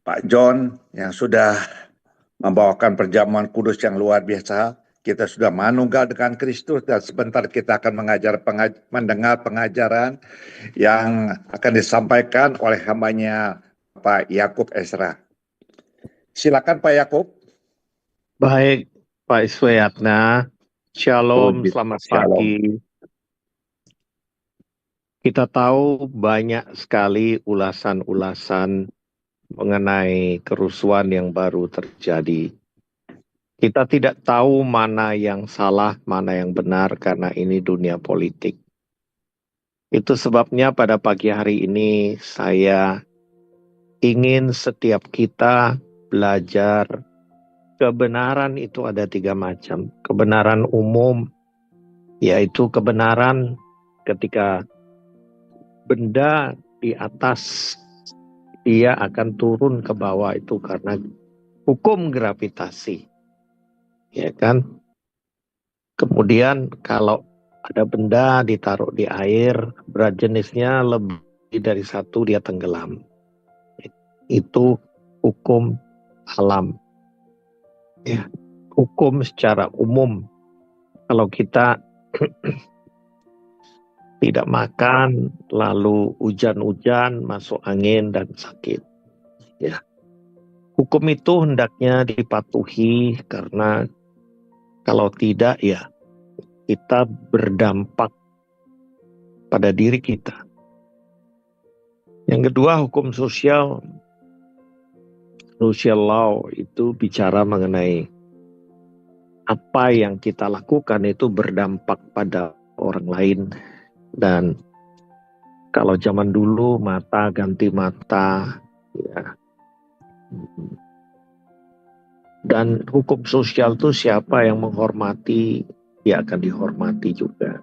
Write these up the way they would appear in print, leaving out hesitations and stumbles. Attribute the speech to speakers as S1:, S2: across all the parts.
S1: Pak John yang sudah membawakan perjamuan kudus yang luar biasa. Kita sudah manunggal dengan Kristus dan sebentar kita akan mendengar pengajaran yang akan disampaikan oleh hambanya Pak Yakub Esra. Silakan Pak Yakub.
S2: Baik, Pak Iswayatna. Shalom, selamat
S1: Shalom.
S2: pagi. Kita tahu banyak sekali ulasan-ulasan mengenai kerusuhan yang baru terjadi. Kita tidak tahu mana yang salah, mana yang benar, karena ini dunia politik. Itu sebabnya pada pagi hari ini saya ingin setiap kita belajar kebenaran itu ada 3 macam. Kebenaran umum, yaitu kebenaran ketika benda di atas dia akan turun ke bawah itu karena hukum gravitasi, ya kan? Kemudian kalau ada benda ditaruh di air, berat jenisnya lebih dari 1 dia tenggelam. Itu hukum alam. Ya, hukum secara umum. Kalau kita tidak makan, lalu hujan-hujan, masuk angin dan sakit. Ya. Hukum itu hendaknya dipatuhi karena kalau tidak ya kita berdampak pada diri kita. Yang kedua, hukum sosial. Social law itu bicara mengenai apa yang kita lakukan itu berdampak pada orang lain. Dan kalau zaman dulu mata ganti mata, ya. Dan hukum sosial itu siapa yang menghormati, dia akan dihormati juga.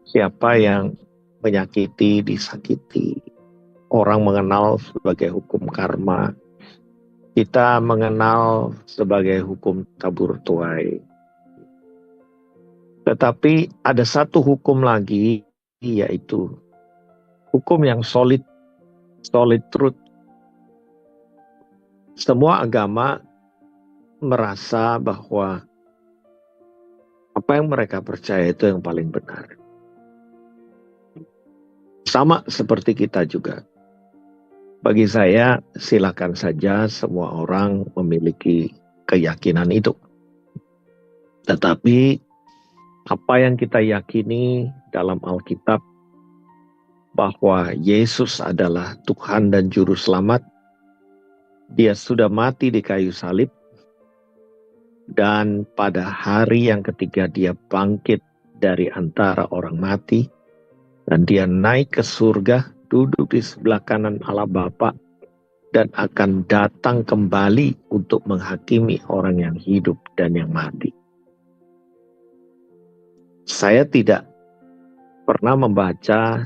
S2: Siapa yang menyakiti, disakiti. Orang mengenal sebagai hukum karma. Kita mengenal sebagai hukum tabur tuai. Tetapi ada satu hukum lagi, yaitu hukum yang solid truth. Semua agama merasa bahwa apa yang mereka percaya itu yang paling benar. Sama seperti kita juga. Bagi saya, silakan saja semua orang memiliki keyakinan itu. Tetapi apa yang kita yakini dalam Alkitab bahwa Yesus adalah Tuhan dan Juru Selamat. Dia sudah mati di kayu salib. Dan pada hari yang ketiga dia bangkit dari antara orang mati. Dan dia naik ke surga, duduk di sebelah kanan Allah Bapa. Dan akan datang kembali untuk menghakimi orang yang hidup dan yang mati. Saya tidak pernah membaca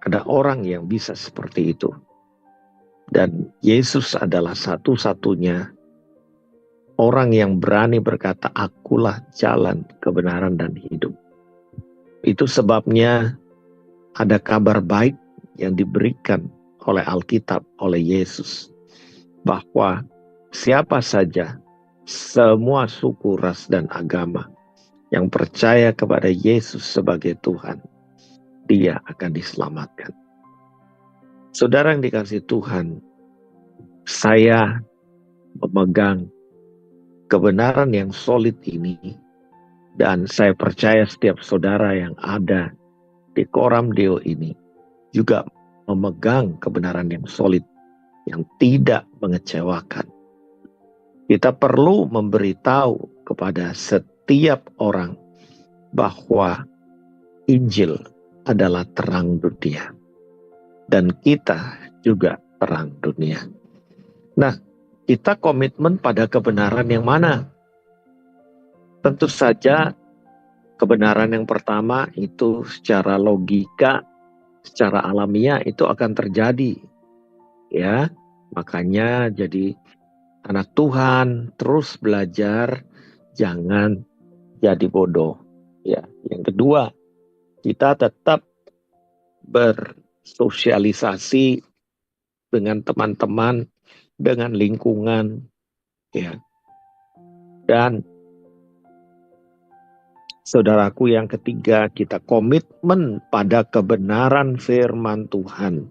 S2: ada orang yang bisa seperti itu. Dan Yesus adalah satu-satunya orang yang berani berkata, akulah jalan, kebenaran, dan hidup. Itu sebabnya ada kabar baik yang diberikan oleh Alkitab, oleh Yesus. Bahwa siapa saja, semua suku, ras, dan agama yang percaya kepada Yesus sebagai Tuhan, dia akan diselamatkan. Saudara yang dikasihi Tuhan, saya memegang kebenaran yang solid ini, dan saya percaya setiap saudara yang ada di Koram Deo ini juga memegang kebenaran yang solid, yang tidak mengecewakan. Kita perlu memberitahu kepada setiap orang bahwa Injil adalah terang dunia. Dan kita juga terang dunia. Nah, kita komitmen pada kebenaran yang mana? Tentu saja kebenaran yang pertama itu secara logika, secara alamiah itu akan terjadi. Ya, makanya jadi anak Tuhan terus belajar, jangan jadi bodoh. Ya, yang kedua, kita tetap bersosialisasi, dengan teman-teman, dengan lingkungan, ya. Dan saudaraku, yang ketiga, kita komitmen pada kebenaran firman Tuhan,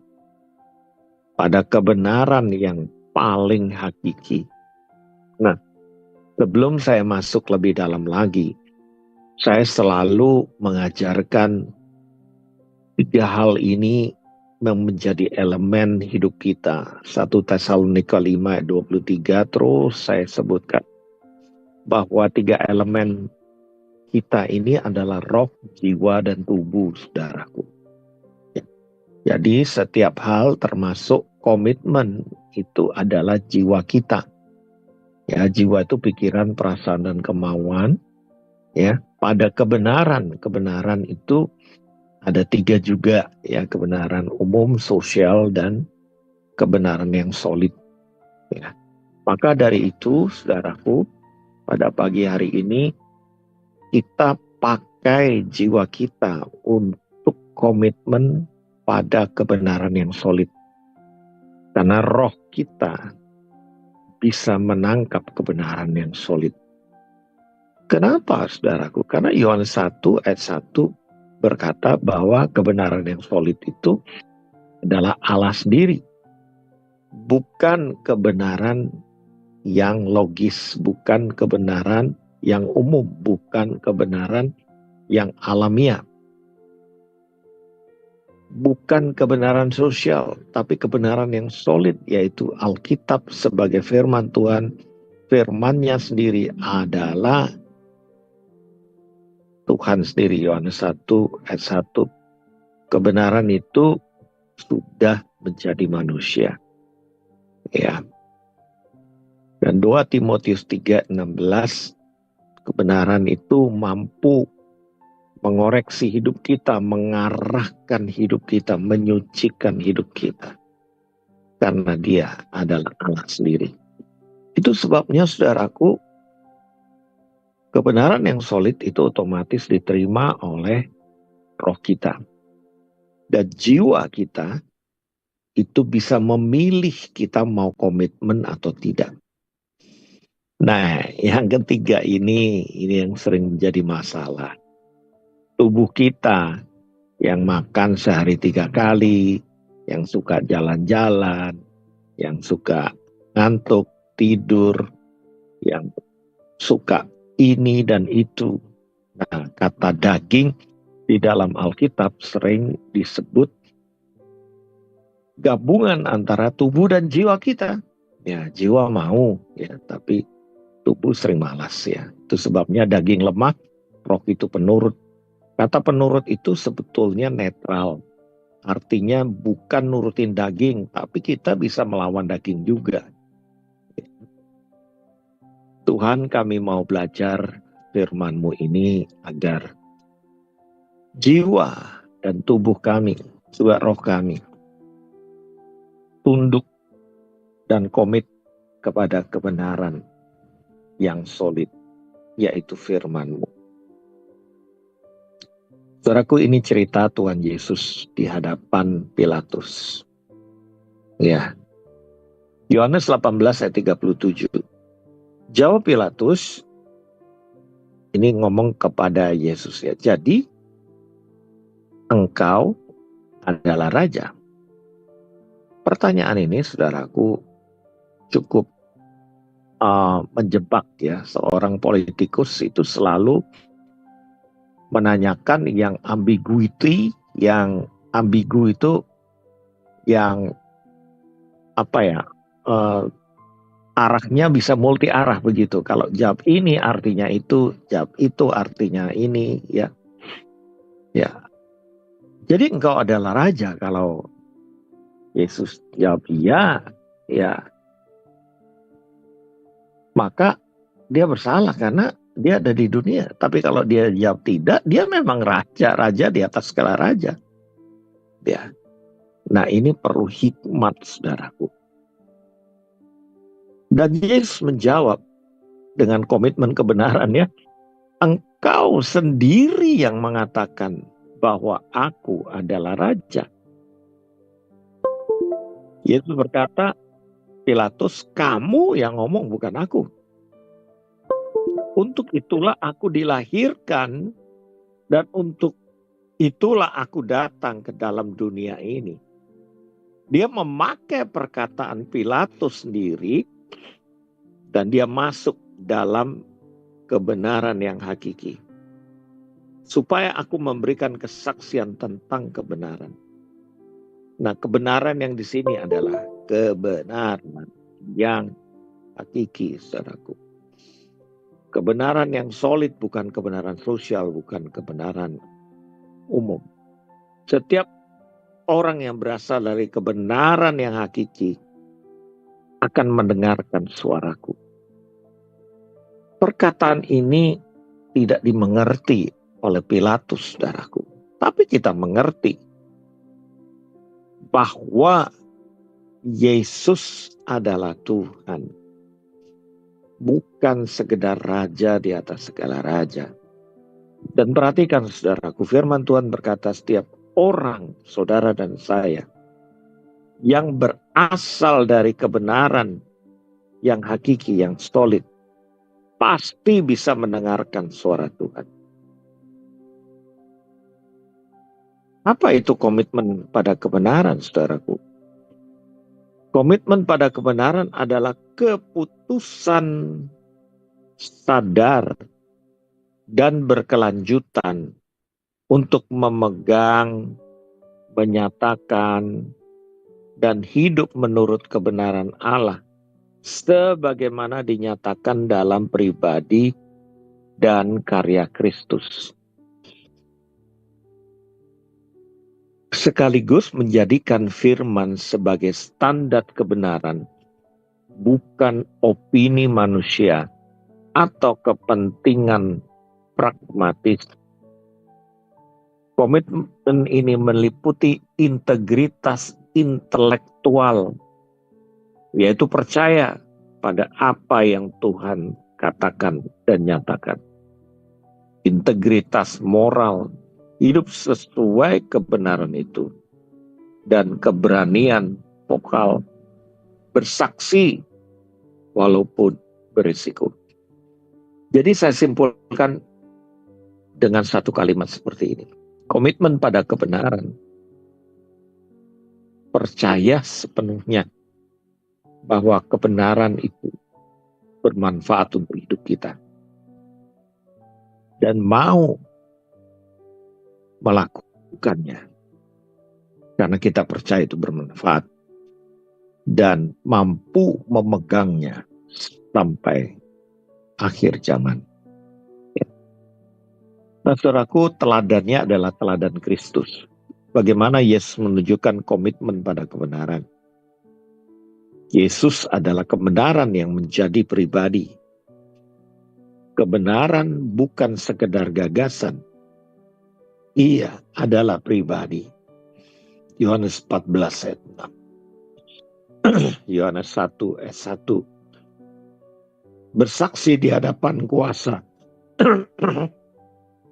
S2: pada kebenaran yang paling hakiki. Nah, sebelum saya masuk lebih dalam lagi, saya selalu mengajarkan 3 hal ini yang menjadi elemen hidup kita. 1 Tesalonika 5 ayat 23, terus saya sebutkan bahwa 3 elemen kita ini adalah roh, jiwa, dan tubuh, saudaraku. Ya. Jadi setiap hal termasuk komitmen itu adalah jiwa kita. Ya, jiwa itu pikiran, perasaan, dan kemauan. Ya, pada kebenaran. Kebenaran itu ada 3 juga, ya, kebenaran umum, sosial, dan kebenaran yang solid. Ya. Maka dari itu, saudaraku, pada pagi hari ini kita pakai jiwa kita untuk komitmen pada kebenaran yang solid. Karena roh kita bisa menangkap kebenaran yang solid. Kenapa, saudaraku? Karena Yohanes 1 ayat 1 berkata bahwa kebenaran yang solid itu adalah Allah sendiri. Bukan kebenaran yang logis, bukan kebenaran yang umum, bukan kebenaran yang alamiah. Bukan kebenaran sosial, tapi kebenaran yang solid, yaitu Alkitab sebagai firman Tuhan. Firman-Nya sendiri adalah Tuhan sendiri. Yohanes 1 ayat 1. Kebenaran itu sudah menjadi manusia. Ya. Dan 2 Timotius 3:16, kebenaran itu mampu mengoreksi hidup kita, mengarahkan hidup kita, menyucikan hidup kita. Karena Dia adalah Allah sendiri. Itu sebabnya, saudaraku, kebenaran yang solid itu otomatis diterima oleh roh kita. Dan jiwa kita itu bisa memilih kita mau komitmen atau tidak. Nah, yang ketiga ini yang sering menjadi masalah. Tubuh kita yang makan sehari 3 kali, yang suka jalan-jalan, yang suka ngantuk, tidur, yang suka ini dan itu. Nah, kata daging di dalam Alkitab sering disebut gabungan antara tubuh dan jiwa kita. Ya, jiwa mau, ya, tapi tubuh sering malas, ya. Itu sebabnya daging lemah, roh itu penurut. Kata penurut itu sebetulnya netral. Artinya bukan nurutin daging, tapi kita bisa melawan daging juga. Tuhan, kami mau belajar firman-Mu ini agar jiwa dan tubuh kami, juga roh kami, tunduk dan komit kepada kebenaran yang solid, yaitu firman-Mu. Saudaraku, ini cerita Tuhan Yesus di hadapan Pilatus. Ya. Yohanes 18 ayat 37. Jawab Pilatus, ini ngomong kepada Yesus, ya. Jadi engkau adalah raja. Pertanyaan ini, saudaraku, cukup menjebak, ya. Seorang politikus itu selalu menanyakan yang ambiguity, yang ambigu itu yang apa ya, arahnya bisa multi arah begitu. Kalau jawab ini artinya itu, jawab itu artinya ini, ya. Ya. Jadi engkau adalah raja. Kalau Yesus jawab iya, ya, maka dia bersalah karena dia ada di dunia. Tapi kalau dia jawab tidak, dia memang raja di atas segala raja. Ya. Nah, ini perlu hikmat, saudaraku. Dan Yesus menjawab dengan komitmen kebenarannya, engkau sendiri yang mengatakan bahwa aku adalah raja. Yesus berkata, Pilatus, kamu yang ngomong bukan aku. Untuk itulah aku dilahirkan dan untuk itulah aku datang ke dalam dunia ini. Dia memakai perkataan Pilatus sendiri dan dia masuk dalam kebenaran yang hakiki. Supaya aku memberikan kesaksian tentang kebenaran. Nah, kebenaran yang di sini adalah kebenaran yang hakiki, saudaraku. Kebenaran yang solid, bukan kebenaran sosial, bukan kebenaran umum. Setiap orang yang berasal dari kebenaran yang hakiki akan mendengarkan suaraku. Perkataan ini tidak dimengerti oleh Pilatus, saudaraku. Tapi kita mengerti bahwa Yesus adalah Tuhan. Bukan sekedar raja di atas segala raja. Dan perhatikan saudaraku, firman Tuhan berkata setiap orang, saudara dan saya, yang berasal dari kebenaran yang hakiki, yang solid, pasti bisa mendengarkan suara Tuhan. Apa itu komitmen pada kebenaran, saudaraku? Komitmen pada kebenaran adalah keputusan sadar dan berkelanjutan untuk memegang, menyatakan, dan hidup menurut kebenaran Allah sebagaimana dinyatakan dalam pribadi dan karya Kristus. Sekaligus menjadikan firman sebagai standar kebenaran, bukan opini manusia atau kepentingan pragmatis. Komitmen ini meliputi integritas intelektual, yaitu percaya pada apa yang Tuhan katakan dan nyatakan. Integritas moral, hidup sesuai kebenaran itu. Dan keberanian vokal, bersaksi walaupun berisiko. Jadi saya simpulkan dengan satu kalimat seperti ini. Komitmen pada kebenaran. Percaya sepenuhnya bahwa kebenaran itu bermanfaat untuk hidup kita. Dan mau melakukannya. Karena kita percaya itu bermanfaat. Dan mampu memegangnya sampai akhir zaman. Nah, saudaraku, teladannya adalah teladan Kristus. Bagaimana Yesus menunjukkan komitmen pada kebenaran. Yesus adalah kebenaran yang menjadi pribadi. Kebenaran bukan sekedar gagasan. Ia adalah pribadi. Yohanes 14 ayat 6. Yohanes 1 ayat 1. Bersaksi di hadapan kuasa.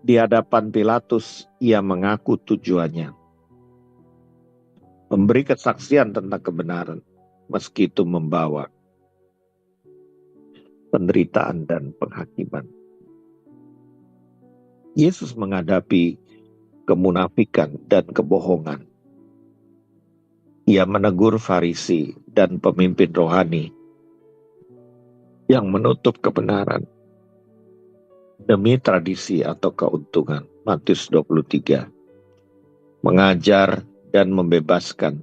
S2: Di hadapan Pilatus, ia mengaku tujuannya. Memberi kesaksian tentang kebenaran, meski itu membawa penderitaan dan penghakiman. Yesus menghadapi kemunafikan dan kebohongan. Ia menegur Farisi dan pemimpin rohani yang menutup kebenaran demi tradisi atau keuntungan. Matius 23. Mengajar dan membebaskan.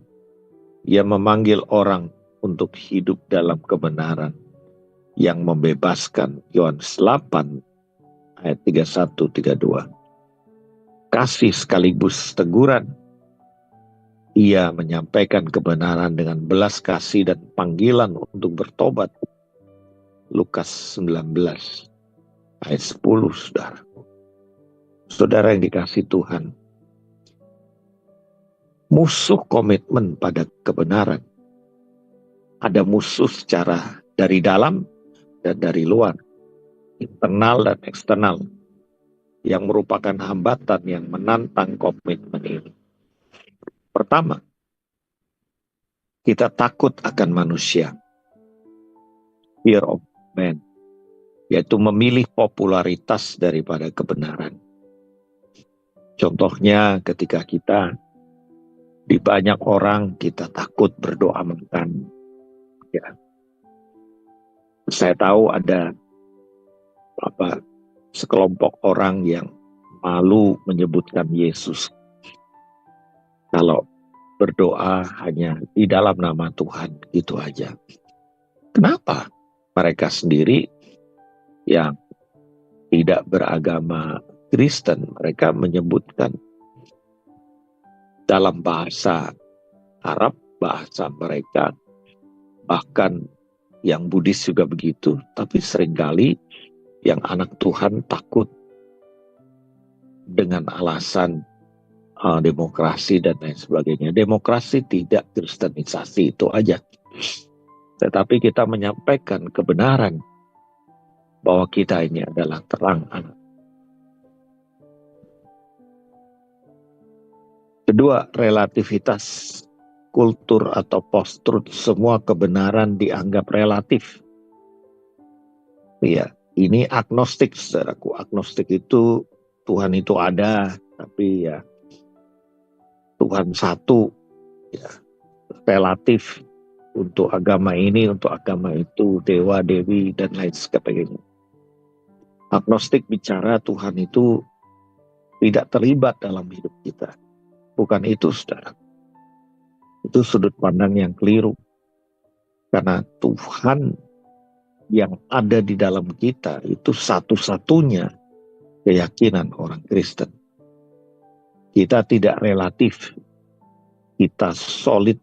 S2: Ia memanggil orang untuk hidup dalam kebenaran yang membebaskan. Yohanes 8 ayat 31-32. Kasih sekaligus teguran. Ia menyampaikan kebenaran dengan belas kasih dan panggilan untuk bertobat. Lukas 19 ayat 10, saudara. Saudara yang dikasihi Tuhan. Musuh komitmen pada kebenaran. Ada musuh secara dari dalam dan dari luar. Internal dan eksternal. Yang merupakan hambatan yang menantang komitmen ini. Pertama, kita takut akan manusia, fear of man, yaitu memilih popularitas daripada kebenaran. Contohnya ketika kita di banyak orang, kita takut berdoa makan. Ya. Saya tahu ada sekelompok orang yang malu menyebutkan Yesus. Kalau berdoa hanya di dalam nama Tuhan, gitu aja. Kenapa? Mereka sendiri yang tidak beragama Kristen, mereka menyebutkan dalam bahasa Arab, bahasa mereka, bahkan yang Buddhis juga begitu, tapi seringkali yang anak Tuhan takut dengan alasan demokrasi dan lain sebagainya. Demokrasi tidak kristenisasi, itu aja. Tetapi kita menyampaikan kebenaran bahwa kita ini adalah terang anak. Kedua, relativitas kultur atau post-truth. Semua kebenaran dianggap relatif. Iya, ini agnostik, saudaraku. Agnostik itu Tuhan itu ada, tapi ya Tuhan satu, ya, relatif untuk agama ini, untuk agama itu, dewa, dewi, dan lain sebagainya. Agnostik bicara Tuhan itu tidak terlibat dalam hidup kita. Bukan itu, saudara. Itu sudut pandang yang keliru. Karena Tuhan yang ada di dalam kita itu satu-satunya keyakinan orang Kristen. Kita tidak relatif, kita solid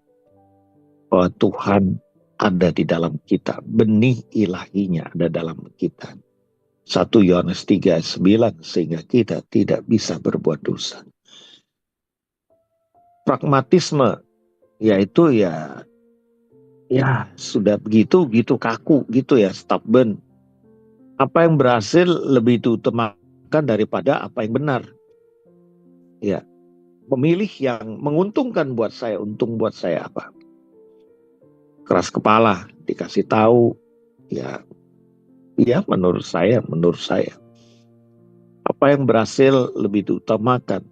S2: bahwa Tuhan ada di dalam kita. Benih ilahinya ada dalam kita. 1 Yohanes 3:9, sehingga kita tidak bisa berbuat dosa. Pragmatisme, yaitu ya sudah begitu kaku gitu ya, stubborn. Apa yang berhasil lebih diutamakan daripada apa yang benar. Ya, memilih yang menguntungkan buat saya, untung buat saya apa? Keras kepala, dikasih tahu, ya menurut saya. Apa yang berhasil lebih diutamakan.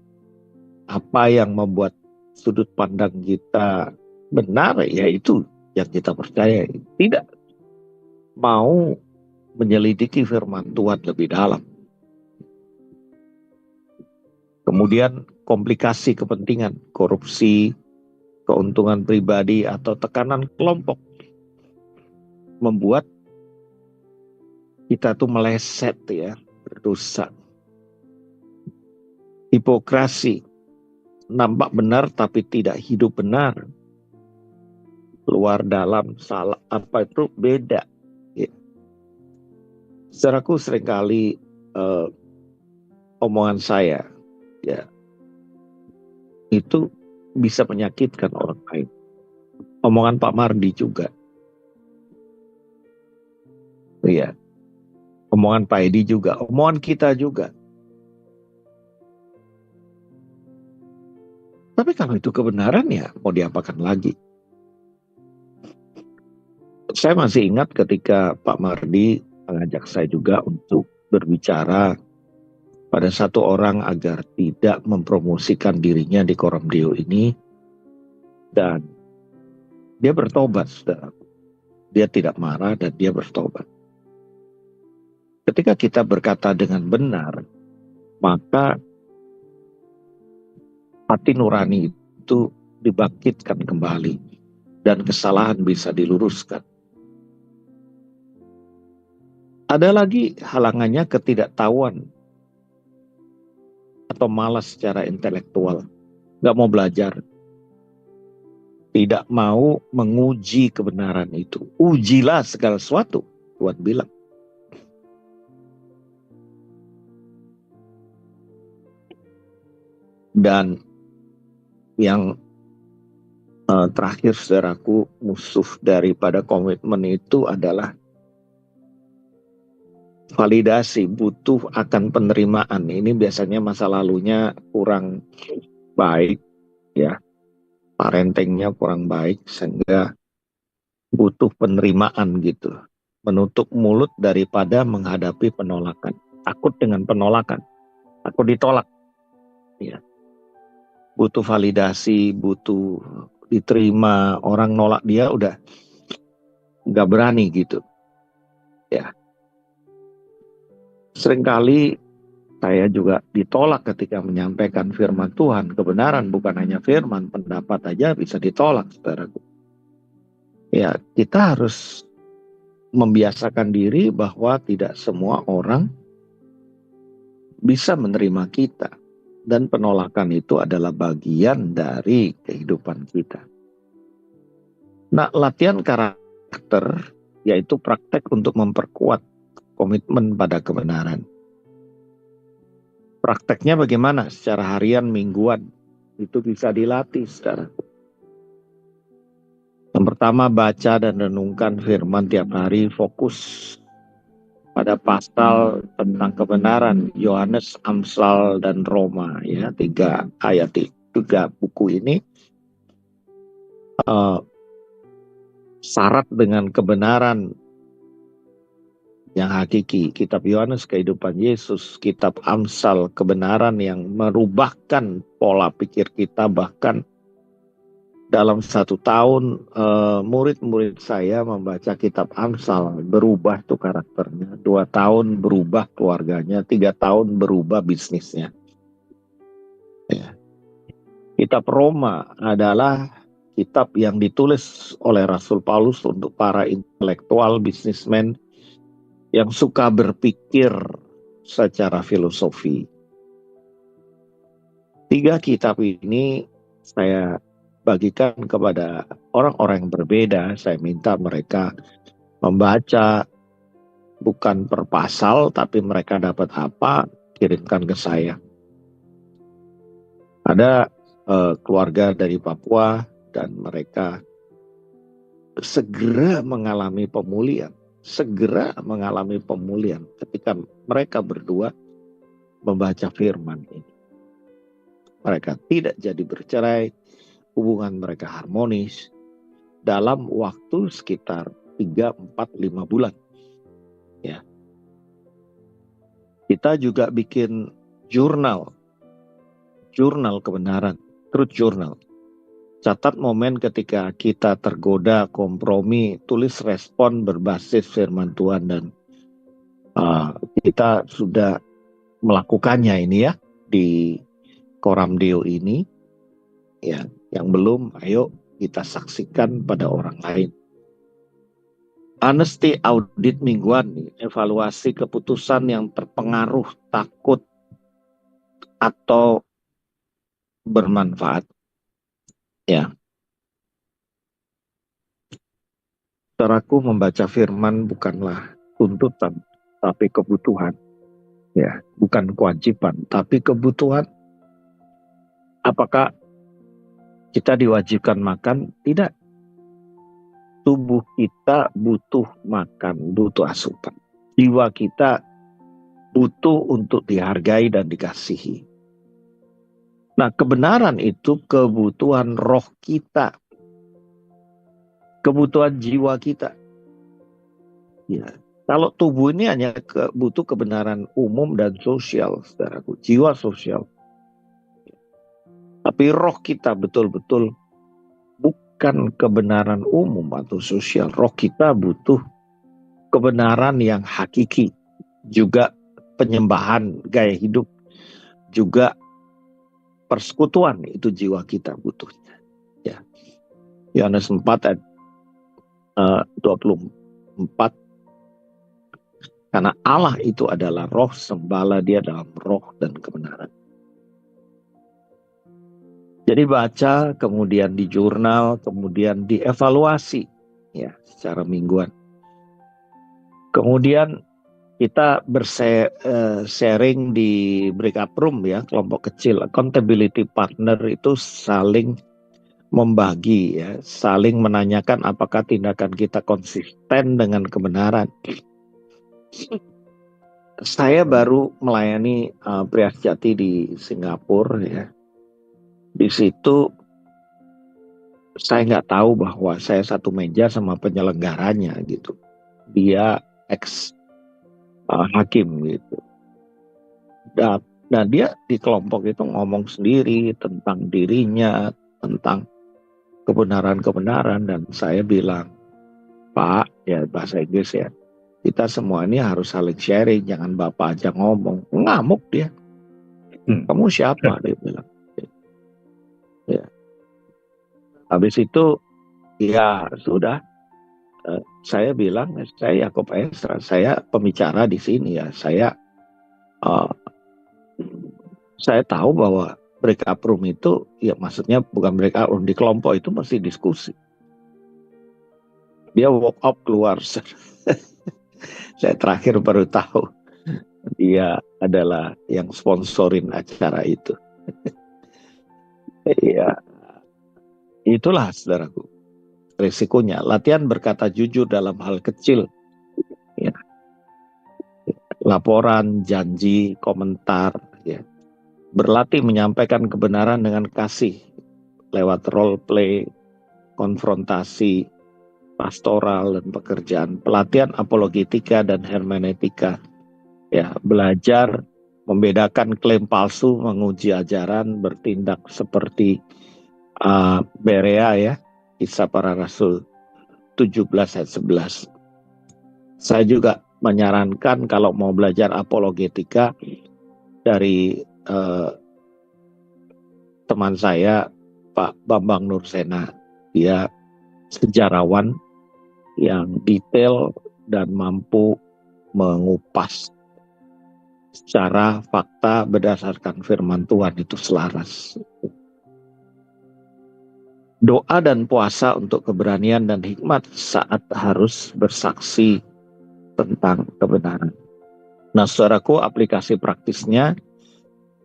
S2: Apa yang membuat sudut pandang kita benar, ya itu yang kita percaya. Tidak mau menyelidiki firman Tuhan lebih dalam. Kemudian komplikasi kepentingan, korupsi, keuntungan pribadi, atau tekanan kelompok membuat kita tuh meleset ya, berdosa. Hipokrasi, nampak benar tapi tidak hidup benar. Luar dalam, salah, apa itu beda. Ya. Saudaraku, seringkali omongan saya ya itu bisa menyakitkan orang lain. Omongan Pak Mardi juga. Iya. Omongan Pak Edi juga, omongan kita juga. Tapi kalau itu kebenaran ya mau diapakan lagi. Saya masih ingat ketika Pak Mardi mengajak saya juga untuk berbicara pada satu orang agar tidak mempromosikan dirinya di Koram Deo ini. Dan dia bertobat, saudara. Dia tidak marah dan dia bertobat. Ketika kita berkata dengan benar, maka hati nurani itu dibangkitkan kembali dan kesalahan bisa diluruskan. Ada lagi halangannya ketidaktahuan atau malas secara intelektual, nggak mau belajar, tidak mau menguji kebenaran itu. Ujilah segala sesuatu, Tuhan bilang. Dan yang terakhir, saudaraku, musuh daripada komitmen itu adalah validasi, butuh akan penerimaan. Ini biasanya masa lalunya kurang baik, ya. parentingnya kurang baik sehingga butuh penerimaan gitu. Menutup mulut daripada menghadapi penolakan. Takut dengan penolakan. Takut ditolak. Ya. Butuh validasi, butuh diterima. Orang nolak dia udah nggak berani gitu. Ya. Seringkali saya juga ditolak ketika menyampaikan firman Tuhan. Kebenaran bukan hanya firman, pendapat aja bisa ditolak, saudaraku. Ya, kita harus membiasakan diri bahwa tidak semua orang bisa menerima kita. Dan penolakan itu adalah bagian dari kehidupan kita. Nah, latihan karakter yaitu praktek untuk memperkuat komitmen pada kebenaran. Prakteknya bagaimana? Secara harian, mingguan. Itu bisa dilatih, saudara. Yang pertama, baca dan renungkan firman tiap hari, fokus pada pasal tentang kebenaran, Yohanes, Amsal, dan Roma, ya, 3 buku ini syarat dengan kebenaran yang hakiki. Kitab Yohanes, kehidupan Yesus. Kitab Amsal, kebenaran yang merubahkan pola pikir kita. Bahkan dalam 1 tahun murid-murid saya membaca kitab Amsal, berubah tuh karakternya. 2 tahun berubah keluarganya, 3 tahun berubah bisnisnya. Ya. Kitab Roma adalah kitab yang ditulis oleh Rasul Paulus untuk para intelektual, bisnismen yang suka berpikir secara filosofi. 3 kitab ini saya bagikan kepada orang-orang yang berbeda. Saya minta mereka membaca bukan per pasal, tapi mereka dapat apa, kirimkan ke saya. Ada keluarga dari Papua dan mereka segera mengalami pemulihan. Segera mengalami pemulihan ketika mereka berdua membaca firman ini. Mereka tidak jadi bercerai, hubungan mereka harmonis dalam waktu sekitar 3, 4, 5 bulan. Ya. Kita juga bikin jurnal kebenaran, truth journal. Catat momen ketika kita tergoda, kompromi, tulis respon berbasis firman Tuhan, dan kita sudah melakukannya ini ya di Koramdeo ini. Ya, yang belum, ayo kita saksikan pada orang lain. Honesty audit mingguan, evaluasi keputusan yang terpengaruh, takut, atau bermanfaat. Ya. Saudaraku, membaca firman bukanlah tuntutan, tapi kebutuhan. Ya, bukan kewajiban, tapi kebutuhan. Apakah kita diwajibkan makan? Tidak. Tubuh kita butuh makan, butuh asupan. Jiwa kita butuh untuk dihargai dan dikasihi. Nah, kebenaran itu kebutuhan roh kita, kebutuhan jiwa kita. Ya, kalau tubuh ini hanya butuh kebenaran umum dan sosial, saudaraku, jiwa sosial. Tapi roh kita betul-betul bukan kebenaran umum atau sosial. Roh kita butuh kebenaran yang hakiki, juga penyembahan, gaya hidup, juga persekutuan, itu jiwa kita butuhnya. Ya. Yohanes 4 ayat 24. Karena Allah itu adalah roh, sembahlah dia dalam roh dan kebenaran. Jadi baca, kemudian di jurnal, kemudian dievaluasi ya secara mingguan. Kemudian kita sharing di breakup room ya, kelompok kecil. Accountability partner itu saling membagi ya, saling menanyakan apakah tindakan kita konsisten dengan kebenaran. Saya baru melayani pria sejati di Singapura ya. Di situ saya nggak tahu bahwa saya satu meja sama penyelenggaranya gitu. Dia ex hakim gitu. Nah, dia di kelompok itu ngomong sendiri tentang dirinya, tentang kebenaran-kebenaran, dan saya bilang, Pak, ya bahasa Inggris ya, kita semua ini harus saling sharing, jangan Bapak aja ngomong. Ngamuk dia. Kamu siapa? Dia bilang. Ya. Habis itu, ya sudah, saya bilang, saya Yakob Esra, saya pembicara di sini ya, uh, saya tahu bahwa breakup room itu, ya maksudnya bukan breakup room, di kelompok itu mesti diskusi. Dia walk out keluar. Saya terakhir baru tahu dia adalah yang sponsorin acara itu. Iya, itulah saudaraku risikonya. Latihan berkata jujur dalam hal kecil. Ya. Laporan, janji, komentar. Ya. Berlatih menyampaikan kebenaran dengan kasih lewat role play, konfrontasi, pastoral, dan pekerjaan. Pelatihan apologetika dan hermeneutika. Ya, belajar membedakan klaim palsu, menguji ajaran, bertindak seperti Berea ya, Kisah Para Rasul 17 ayat 11. Saya juga menyarankan kalau mau belajar apologetika dari teman saya Pak Bambang Nursena. Dia sejarawan yang detail dan mampu mengupas secara fakta berdasarkan firman Tuhan itu selaras. Doa dan puasa untuk keberanian dan hikmat saat harus bersaksi tentang kebenaran. Nah, saudaraku, aplikasi praktisnya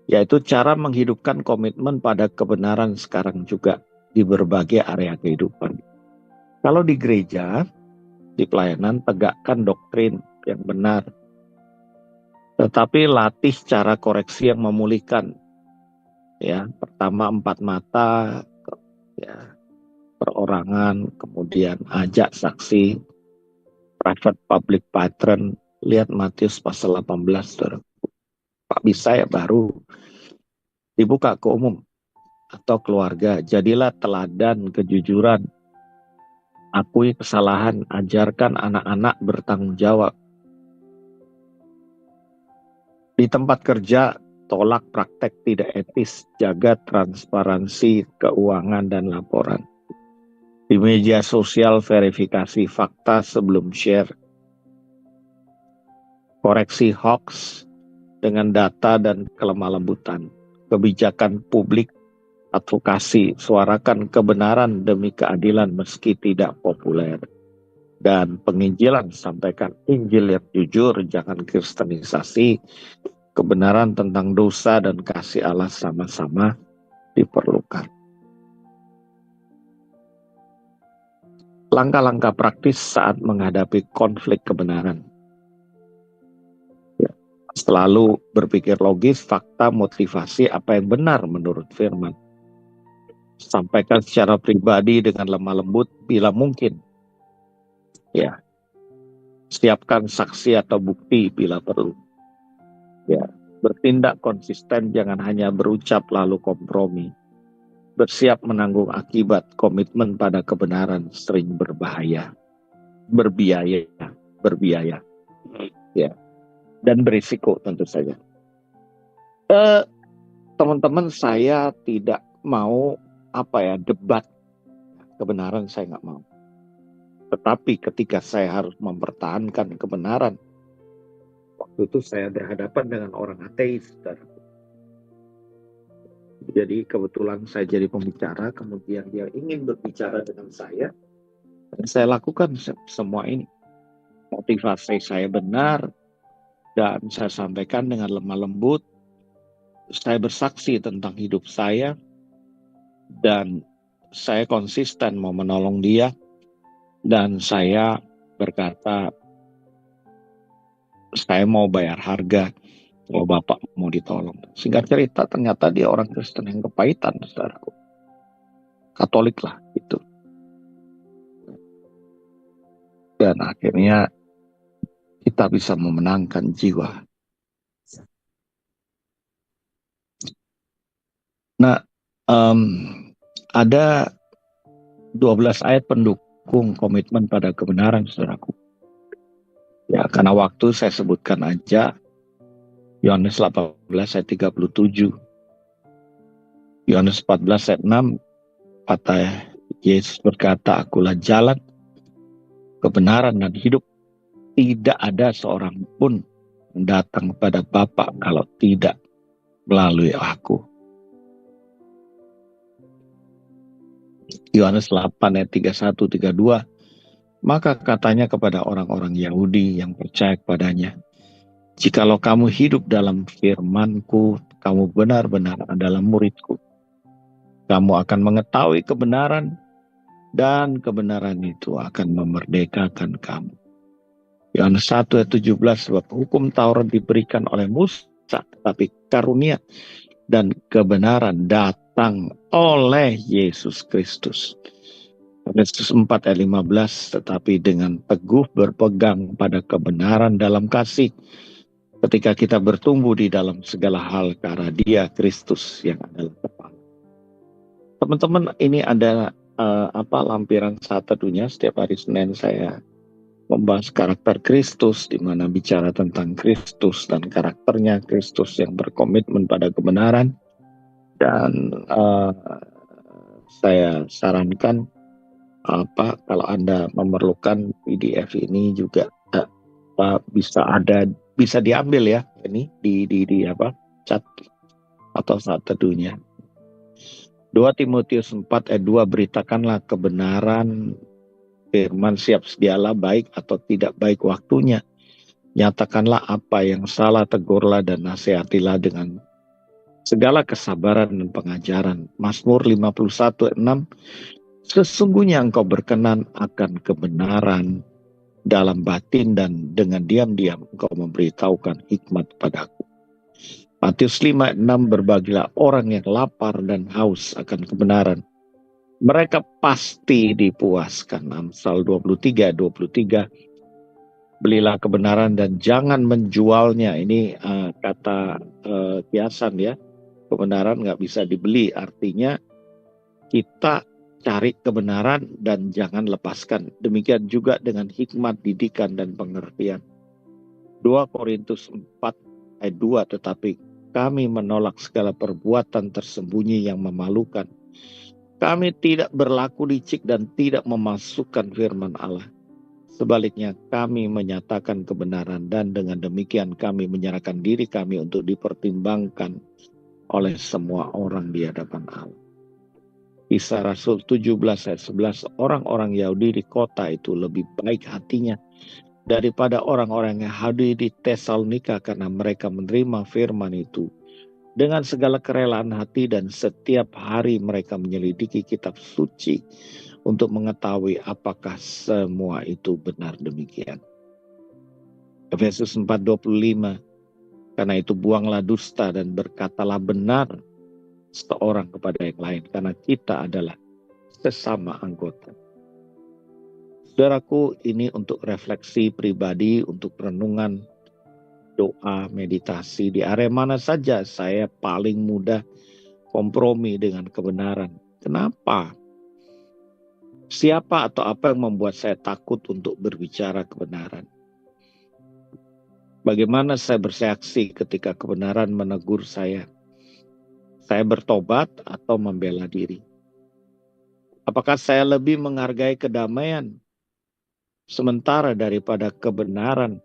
S2: yaitu cara menghidupkan komitmen pada kebenaran sekarang juga di berbagai area kehidupan. Kalau di gereja, di pelayanan, tegakkan doktrin yang benar, tetapi latih cara koreksi yang memulihkan. Ya, pertama 4 mata, ya, perorangan, kemudian ajak saksi, private public patron. Lihat Matius pasal 18, saudara. Pak bisa ya baru dibuka ke umum atau keluarga. Jadilah teladan kejujuran, akui kesalahan, ajarkan anak-anak bertanggung jawab. Di tempat kerja, tolak praktek tidak etis, jaga transparansi keuangan dan laporan. Di media sosial, verifikasi fakta sebelum share. Koreksi hoax dengan data dan kelemah lembutan. Kebijakan publik, advokasi, suarakan kebenaran demi keadilan meski tidak populer. Dan penginjilan, sampaikan Injil yang jujur, jangan kristenisasi. Kebenaran tentang dosa dan kasih Allah sama-sama diperlukan. Langkah-langkah praktis saat menghadapi konflik kebenaran. Ya. Selalu berpikir logis, fakta, motivasi, apa yang benar menurut firman. Sampaikan secara pribadi dengan lemah lembut bila mungkin. Ya. Siapkan saksi atau bukti bila perlu. Ya. Bertindak konsisten, jangan hanya berucap lalu kompromi. Bersiap menanggung akibat, komitmen pada kebenaran sering berbiaya, ya, dan berisiko tentu saja. Teman-teman, saya tidak mau debat kebenaran, saya nggak mau. Tetapi ketika saya harus mempertahankan kebenaran, waktu itu saya berhadapan dengan orang ateis. Jadi kebetulan saya jadi pembicara, kemudian dia ingin berbicara dengan saya, dan saya lakukan semua ini. Motivasi saya benar, dan saya sampaikan dengan lemah lembut. Saya bersaksi tentang hidup saya, dan saya konsisten mau menolong dia, dan saya berkata, saya mau bayar harga, kalau Bapak mau ditolong. Singkat cerita, ternyata dia orang Kristen yang kepahitan, saudaraku. Katolik lah gitu. Dan akhirnya kita bisa memenangkan jiwa. Nah, ada 12 ayat pendukung komitmen pada kebenaran, saudaraku. Ya, karena waktu saya sebutkan aja Yohanes 18 ayat 37. Yohanes 14 ayat 6, kata Yesus berkata, "Akulah jalan, kebenaran dan hidup. Tidak ada seorang pun datang kepada Bapa kalau tidak melalui aku." Yohanes 8 ayat 31 32. Maka katanya kepada orang-orang Yahudi yang percaya kepadanya, "Jikalau kamu hidup dalam firman-Ku, kamu benar-benar adalah murid-Ku. Kamu akan mengetahui kebenaran, dan kebenaran itu akan memerdekakan kamu." Yohanes 1 ayat 17, sebab hukum Taurat diberikan oleh Musa, tetapi karunia dan kebenaran datang oleh Yesus Kristus. Yohanes 4 ayat 15, tetapi dengan teguh berpegang pada kebenaran dalam kasih, ketika kita bertumbuh di dalam segala hal ke arah Dia, Kristus yang adalah kepala. Teman-teman, ini ada lampiran saat teduhnya. Setiap hari Senin saya membahas karakter Kristus, di mana bicara tentang Kristus dan karakternya Kristus yang berkomitmen pada kebenaran. Dan saya sarankan kalau Anda memerlukan PDF ini juga bisa diambil ya, ini di chat atau saat teduhnya. 2 Timotius 4 ayat 2, beritakanlah kebenaran firman, siap sedialah baik atau tidak baik waktunya. Nyatakanlah apa yang salah, tegurlah dan nasihatilah dengan segala kesabaran dan pengajaran. Mazmur 51 ayat 6, sesungguhnya engkau berkenan akan kebenaran dalam batin, dan dengan diam-diam engkau memberitahukan hikmat padaku. Matius 5 ayat 6, berbagilah orang yang lapar dan haus akan kebenaran, mereka pasti dipuaskan. Amsal 23 ayat 23, belilah kebenaran dan jangan menjualnya. Ini kata kiasan ya, kebenaran nggak bisa dibeli, artinya kita cari kebenaran dan jangan lepaskan. Demikian juga dengan hikmat, didikan, dan pengertian. 2 Korintus 4 ayat 2, tetapi kami menolak segala perbuatan tersembunyi yang memalukan. Kami tidak berlaku licik dan tidak memasukkan firman Allah. Sebaliknya kami menyatakan kebenaran, dan dengan demikian kami menyerahkan diri kami untuk dipertimbangkan oleh semua orang di hadapan Allah. Kisah Rasul 17 ayat 11, orang-orang Yahudi di kota itu lebih baik hatinya daripada orang-orang Yahudi di Tesalonika, karena mereka menerima firman itu dengan segala kerelaan hati, dan setiap hari mereka menyelidiki kitab suci untuk mengetahui apakah semua itu benar demikian. Efesus 4:25, karena itu buanglah dusta dan berkatalah benar seorang kepada yang lain, karena kita adalah sesama anggota. Saudaraku, ini untuk refleksi pribadi, untuk renungan, doa, meditasi. Di area mana saja saya paling mudah kompromi dengan kebenaran? Kenapa? Siapa atau apa yang membuat saya takut untuk berbicara kebenaran? Bagaimana saya bereaksi ketika kebenaran menegur saya? Saya bertobat atau membela diri? Apakah saya lebih menghargai kedamaian sementara daripada kebenaran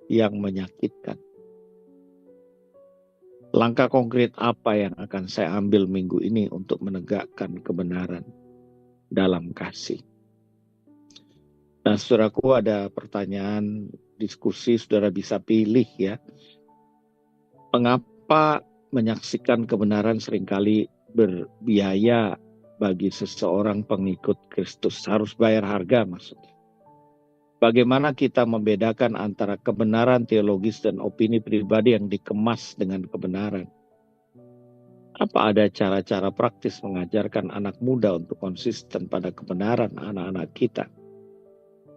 S2: yang menyakitkan? Langkah konkret apa yang akan saya ambil minggu ini untuk menegakkan kebenaran dalam kasih? Nah, saudaraku, ada pertanyaan diskusi, saudara bisa pilih ya. Mengapa menyaksikan kebenaran seringkali berbiaya bagi seseorang pengikut Kristus? Harus bayar harga maksudnya. Bagaimana kita membedakan antara kebenaran teologis dan opini pribadi yang dikemas dengan kebenaran? Apa ada cara-cara praktis mengajarkan anak muda untuk konsisten pada kebenaran anak-anak kita?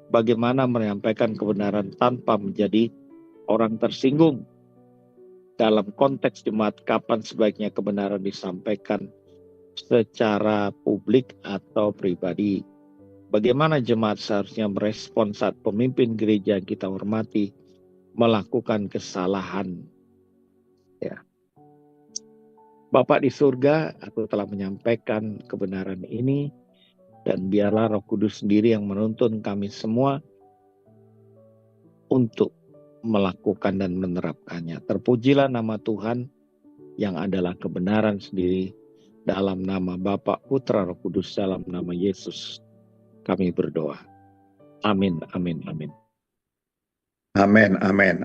S2: Bagaimana menyampaikan kebenaran tanpa menjadi orang tersinggung? Dalam konteks jemaat, kapan sebaiknya kebenaran disampaikan secara publik atau pribadi? Bagaimana jemaat seharusnya merespon saat pemimpin gereja yang kita hormati melakukan kesalahan? Ya. Bapa di surga, aku telah menyampaikan kebenaran ini, dan biarlah Roh Kudus sendiri yang menuntun kami semua untuk melakukan dan menerapkannya. Terpujilah nama Tuhan yang adalah kebenaran sendiri. Dalam nama Bapa, Putra, Roh Kudus, dalam nama Yesus, kami berdoa. Amin, amin, amin.
S1: Amin, amin.